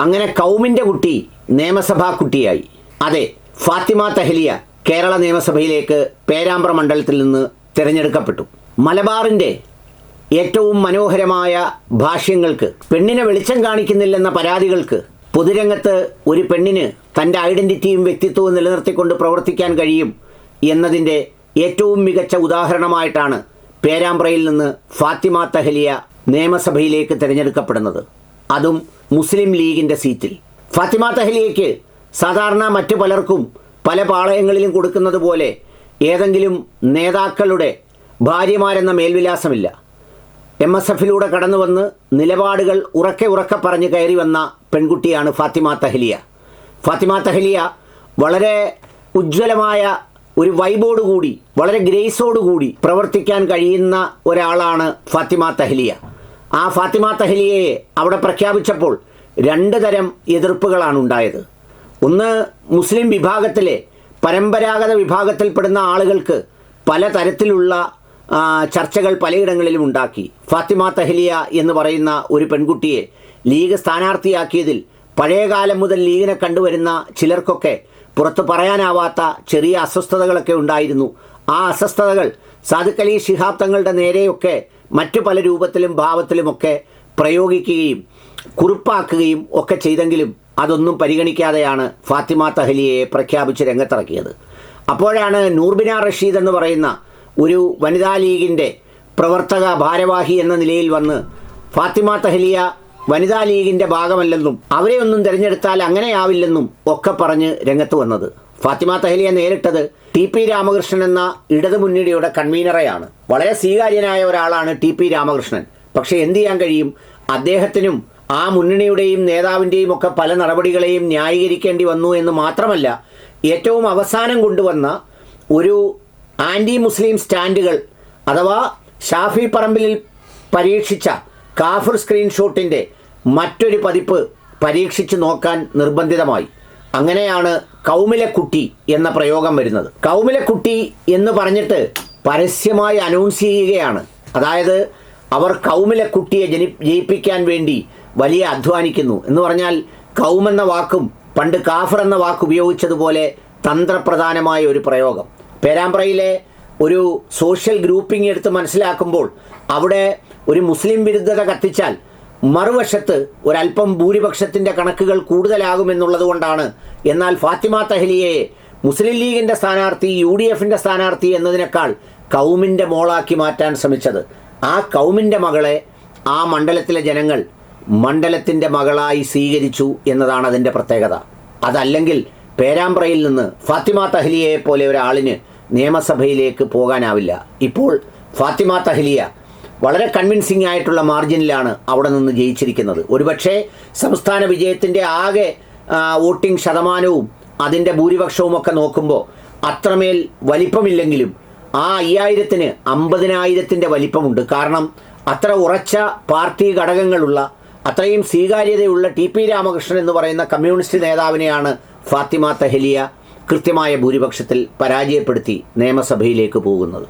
അങ്ങനെ കൗമിൻ്റെ കുട്ടി നിയമസഭാ കുട്ടിയായി. അതെ, ഫാത്തിമ തഹ്ലിയ കേരള നിയമസഭയിലേക്ക് പേരാമ്പ്ര മണ്ഡലത്തിൽ നിന്ന് തിരഞ്ഞെടുക്കപ്പെട്ടു. മലബാറിൻ്റെ ഏറ്റവും മനോഹരമായ ഭാഷ്യങ്ങൾക്ക്, പെണ്ണിനെ വെളിച്ചം കാണിക്കുന്നില്ലെന്ന പരാതികൾക്ക് പൊതുരംഗത്ത് ഒരു പെണ്ണിന് തൻ്റെ ഐഡൻറ്റിറ്റിയും വ്യക്തിത്വവും നിലനിർത്തിക്കൊണ്ട് പ്രവർത്തിക്കാൻ കഴിയും എന്നതിൻ്റെ ഏറ്റവും മികച്ച ഉദാഹരണമായിട്ടാണ് പേരാമ്പ്രയിൽ നിന്ന് ഫാത്തിമ തഹ്ലിയ നിയമസഭയിലേക്ക് തിരഞ്ഞെടുക്കപ്പെടുന്നത്. അതും മുസ്ലിം ലീഗിൻ്റെ സീറ്റിൽ. ഫാത്തിമ തഹ്ലിയയ്ക്ക് സാധാരണ മറ്റു പലർക്കും പല പാളയങ്ങളിലും കൊടുക്കുന്നത് പോലെ ഏതെങ്കിലും നേതാക്കളുടെ ഭാര്യമാരെന്ന മേൽവിലാസമില്ല. MSFലൂടെ കടന്നു വന്ന് നിലപാടുകൾ ഉറക്കെ പറഞ്ഞ് കയറി വന്ന പെൺകുട്ടിയാണ് ഫാത്തിമ തഹ്ലിയ. ഫാത്തിമ തഹ്ലിയ വളരെ ഉജ്ജ്വലമായ ഒരു വൈബോടുകൂടി, വളരെ ഗ്രേസോടുകൂടി പ്രവർത്തിക്കാൻ കഴിയുന്ന ഒരാളാണ് ഫാത്തിമ തഹ്ലിയ. ആ ഫാത്തിമ തഹ്ലിയയെ അവിടെ പ്രഖ്യാപിച്ചപ്പോൾ രണ്ട് തരം എതിർപ്പുകളാണ് ഉണ്ടായത്. ഒന്ന്, മുസ്ലിം വിഭാഗത്തിലെ പരമ്പരാഗത വിഭാഗത്തിൽപ്പെടുന്ന ആളുകൾക്ക് പലതരത്തിലുള്ള ചർച്ചകൾ പലയിടങ്ങളിലും ഉണ്ടാക്കി. ഫാത്തിമ തഹ്ലിയ എന്ന് പറയുന്ന ഒരു പെൺകുട്ടിയെ ലീഗ് സ്ഥാനാർത്ഥിയാക്കിയതിൽ പഴയകാലം മുതൽ ലീഗിനെ കണ്ടുവരുന്ന ചിലർക്കൊക്കെ പുറത്ത് പറയാനാവാത്ത ചെറിയ അസ്വസ്ഥതകളൊക്കെ ഉണ്ടായിരുന്നു. ആ അസ്വസ്ഥതകൾ സാദിഖ് അലി ശിഹാബ് തങ്ങളുടെ നേരെയൊക്കെ മറ്റു പല രൂപത്തിലും ഭാവത്തിലുമൊക്കെ പ്രയോഗിക്കുകയും കുറിപ്പാക്കുകയും ഒക്കെ ചെയ്തെങ്കിലും അതൊന്നും പരിഗണിക്കാതെയാണ് ഫാത്തിമ തഹ്ലിയയെ പ്രഖ്യാപിച്ച് രംഗത്തിറക്കിയത്. അപ്പോഴാണ് നൂർബിന റഷീദ് എന്ന് പറയുന്ന ഒരു വനിതാ ലീഗിൻ്റെ പ്രവർത്തക ഭാരവാഹി എന്ന നിലയിൽ വന്ന് ഫാത്തിമ തഹ്ലിയ വനിതാ ലീഗിൻ്റെ ഭാഗമല്ലെന്നും അവരെ ഒന്നും തിരഞ്ഞെടുത്താൽ അങ്ങനെയാവില്ലെന്നും ഒക്കെ പറഞ്ഞ് രംഗത്ത് വന്നത്. ഫാത്തിമ തഹ്ലിയ നേരിട്ടത് TP രാമകൃഷ്ണൻ എന്ന ഇടതുമുന്നണിയുടെ കൺവീനറെയാണ്. വളരെ സ്വീകാര്യനായ ഒരാളാണ് TP രാമകൃഷ്ണൻ. പക്ഷേ എന്ത് ചെയ്യാൻ കഴിയും, അദ്ദേഹത്തിനും ആ മുന്നണിയുടെയും നേതാവിൻ്റെയും ഒക്കെ പല നടപടികളെയും ന്യായീകരിക്കേണ്ടി വന്നു എന്ന് മാത്രമല്ല, ഏറ്റവും അവസാനം കൊണ്ടുവന്ന ഒരു ആൻറ്റി മുസ്ലിം സ്റ്റാൻഡുകൾ അഥവാ ഷാഫി പറമ്പിൽ പരീക്ഷിച്ച കാഫിർ സ്ക്രീൻഷോട്ടിൻ്റെ മറ്റൊരു പതിപ്പ് പരീക്ഷിച്ച് നോക്കാൻ നിർബന്ധിതമായി. അങ്ങനെയാണ് കൗമിലെ കുട്ടി എന്ന പ്രയോഗം വരുന്നത്. കൗമിലെ കുട്ടി എന്ന് പറഞ്ഞിട്ട് പരസ്യമായി അനൗൺസ് ചെയ്യുകയാണ്. അതായത് അവർ കൗമിലെ കുട്ടിയെ ജയിപ്പിക്കാൻ വേണ്ടി വലിയ അധ്വാനിക്കുന്നു എന്ന് പറഞ്ഞാൽ കൗം എന്ന വാക്കും പണ്ട് കാഫർ എന്ന വാക്ക് ഉപയോഗിച്ചതുപോലെ തന്ത്രപ്രധാനമായ ഒരു പ്രയോഗം. പേരാമ്പ്രയിലെ ഒരു സോഷ്യൽ ഗ്രൂപ്പിംഗ് എടുത്ത് മനസ്സിലാക്കുമ്പോൾ അവിടെ ഒരു മുസ്ലിം വിരുദ്ധത കത്തിച്ചാൽ മറുവശത്ത് ഒരല്പം ഭൂരിപക്ഷത്തിൻ്റെ കണക്കുകൾ കൂടുതലാകുമെന്നുള്ളത് കൊണ്ടാണ്. എന്നാൽ ഫാത്തിമ തഹ്ലിയയെ മുസ്ലിം ലീഗിൻ്റെ സ്ഥാനാർത്ഥി, UDFൻ്റെ സ്ഥാനാർത്ഥി എന്നതിനേക്കാൾ കൗമിൻ്റെ മോളാക്കി മാറ്റാൻ ശ്രമിച്ചത്. ആ കൗമിൻ്റെ മകളെ ആ മണ്ഡലത്തിലെ ജനങ്ങൾ മണ്ഡലത്തിൻ്റെ മകളായി സ്വീകരിച്ചു എന്നതാണ് അതിൻ്റെ പ്രത്യേകത. അതല്ലെങ്കിൽ പേരാമ്പ്രയിൽ നിന്ന് ഫാത്തിമ തഹ്ലിയയെ പോലെ ഒരാളിന് നിയമസഭയിലേക്ക് പോകാനാവില്ല. ഇപ്പോൾ ഫാത്തിമ തഹ്ലിയ വളരെ കൺവിൻസിംഗ് ആയിട്ടുള്ള മാർജിനിലാണ് അവിടെ നിന്ന് ജയിച്ചിരിക്കുന്നത്. ഒരുപക്ഷെ സംസ്ഥാന വിജയത്തിൻ്റെ ആകെ വോട്ടിംഗ് ശതമാനവും അതിൻ്റെ ഭൂരിപക്ഷവുമൊക്കെ നോക്കുമ്പോൾ അത്രമേൽ വലിപ്പമില്ലെങ്കിലും ആ 5000-ന് 50,000-ൻ്റെ വലിപ്പമുണ്ട്. കാരണം അത്ര ഉറച്ച പാർട്ടി ഘടകങ്ങളുള്ള, അത്രയും സ്വീകാര്യതയുള്ള TP രാമകൃഷ്ണൻ എന്ന് പറയുന്ന കമ്മ്യൂണിസ്റ്റ് നേതാവിനെയാണ് ഫാത്തിമ തഹ്ലിയ കൃത്യമായ ഭൂരിപക്ഷത്തിൽ പരാജയപ്പെടുത്തി നിയമസഭയിലേക്ക് പോകുന്നത്.